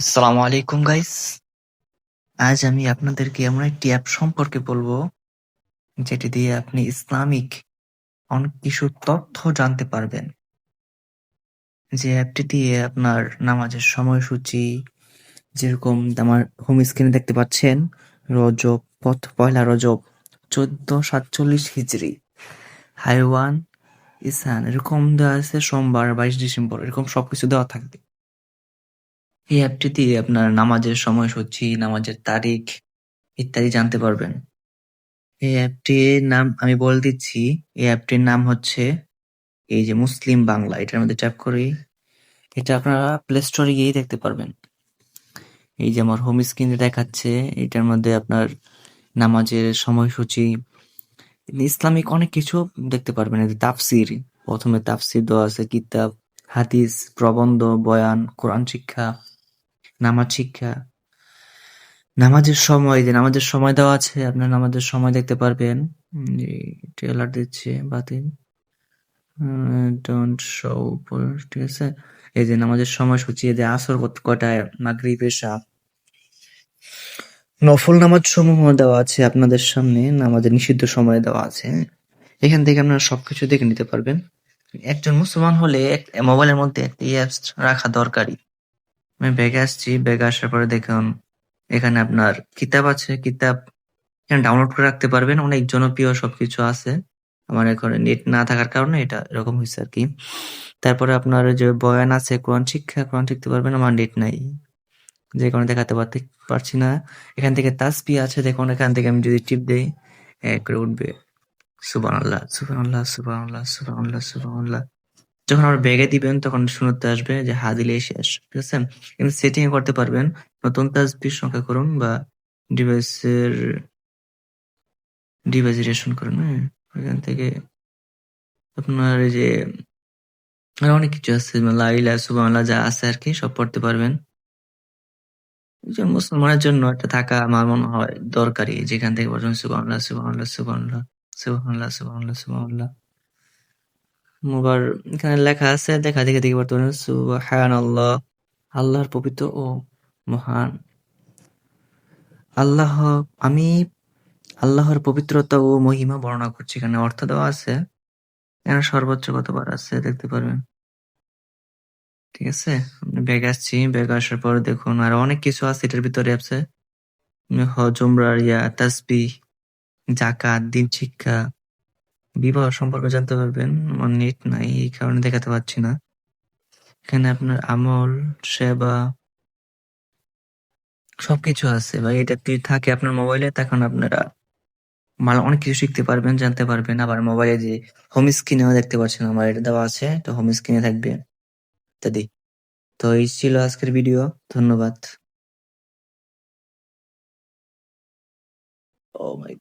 আসসালামু আলাইকুম গাইস। আজ আমি আপনাদেরকে এমন একটি অ্যাপ সম্পর্কে বলবো যেটি দিয়ে আপনি ইসলামিক অনেক কিছু তথ্য জানতে পারবেন। যে অ্যাপটি দিয়ে আপনার নামাজের সময়সূচি, যেরকম আমার হোম স্ক্রিনে দেখতে পাচ্ছেন, রজব পয়লা রজব 1447 হিজরি, হাইওয়ান ইসান এরকম দেওয়া আছে, সোমবার 22 ডিসেম্বর, এরকম সবকিছু দেওয়া থাকবে। এই অ্যাপটি দিয়ে আপনার নামাজের সময়সূচি, নামাজের তারিখ ইত্যাদি জানতে পারবেন। এই অ্যাপটির নাম আমি বলে দিচ্ছি। এই অ্যাপটির নাম হচ্ছে এই যে মুসলিম বাংলা। এটার মধ্যে ট্যাপ করি। এটা আপনারা প্লে স্টোরে গিয়েই দেখতে পারবেন। এই যে আমার হোম স্ক্রিনে দেখাচ্ছে, এটার মধ্যে আপনার নামাজের সময়সূচি, ইসলামিক অনেক কিছু দেখতে পারবেন। এই যে তাফসির, প্রথমে তাফসির দেওয়া আছে, কিতাব, হাদিস, প্রবন্ধ, বয়ান, কোরআন শিক্ষা, নামাজ শিক্ষা, নামাজের সময়, যে নামাজের সময় দেওয়া আছে, আপনার নামাজের সময় দেখতে পারবেন। ট্রেলার দিচ্ছে, বাতিল, ডোন্ট শো উপর, ঠিক আছে। এই যে নামাজের সময়সূচি, এই যে আসর কটায়, মাগরিব, এশা, নফল নামাজ সমূহ দেওয়া আছে আপনাদের সামনে, নামাজের নিষিদ্ধ সময় দেওয়া আছে। এখান থেকে আপনারা সবকিছু দেখে নিতে পারবেন। একজন মুসলমান হলে মোবাইলের মধ্যে একটি অ্যাপস রাখা দরকারি। আমি ব্যাগে আসছি, ব্যাগে আসার পরে দেখুন এখানে আপনার কিতাব আছে, কিতাব এখানে ডাউনলোড করে রাখতে পারবেন। অনেক জনপ্রিয় সবকিছু আছে। আমার এখানে নেট না থাকার কারণে এটা এরকম হয়েছে আর কি। তারপরে আপনার ওই যে বয়ান আছে, কোরআন শিক্ষা, কোরআন শিখতে পারবেন। আমার নেট নাই, যে কারণে দেখাতে পারছি না। এখান থেকে তাসবিহ আছে, দেখুন এখান থেকে আমি যদি টিপ দেই, করে উঠবে সুবহানাল্লাহ, সুবহানাল্লাহ, সুবহানাল্লাহ, সুবহানাল্লাহ, সুবহানাল্লাহ। যখন আমরা ব্যাগে দিবেন তখন শুনতে আসবে যে হা দিলেই শেষ, ঠিক আছে। কিন্তু সেটিং করতে পারবেন, নতুন তাসবিহ সংখ্যা করুন বা ডিভাইসের ডিভাইসেশন করুন, হ্যাঁ। এখান থেকে আপনার এই যে আরো অনেক কিছু আছে, লা ইলাহা সুবহানাল্লাহ যা আছে আরকি সব পড়তে পারবেন। একজন মুসলমানের জন্য এটা থাকা আমার মনে হয় দরকারি। যেখান থেকে পড়বেন সুবহানাল্লাহ, সুবহানাল্লাহ, সুবহানাল্লাহ, সুবহানাল্লাহ, সুবহানাল্লাহ, সুবহানাল্লাহ। আবার এখানে লেখা আছে, দেখে পড়তে পারেন সুবহানাল্লাহ, আল্লাহর পবিত্র ও মহান। আল্লাহ, আমি আল্লাহর পবিত্রতা ও মহিমা বর্ণনা করছি। এখানে অর্থ দেওয়া আছে। এখানে সর্বোচ্চ কতবার আছে দেখতে পারবেন। ঠিক আছে? ব্যাগে আসছি। ব্যাগে আসার পরে দেখুন আরো অনেক কিছু আছে এটার ভিতরে অ্যাপসে। হজ, উমরাহ, তাসবিহ, যাকাত, দিন শিক্ষা, বিবাহ সম্পর্কে জানতে পারবেন। আমার নেট নাই, এই কারণে দেখাতে পারছি না। এখানে আপনার আমল, সেবা সবকিছু আছে ভাই। এটা যদি থাকে আপনার মোবাইলে, তখন আপনারা অনেক কিছু শিখতে পারবেন, জানতে পারবেন। আবার মোবাইলে যে হোম স্ক্রিনেও দেখতে পাচ্ছেন আমার এটা দেওয়া আছে, তো হোম স্ক্রিনে থাকবে ইত্যাদি। তো এই ছিল আজকের ভিডিও। ধন্যবাদ। ও মাই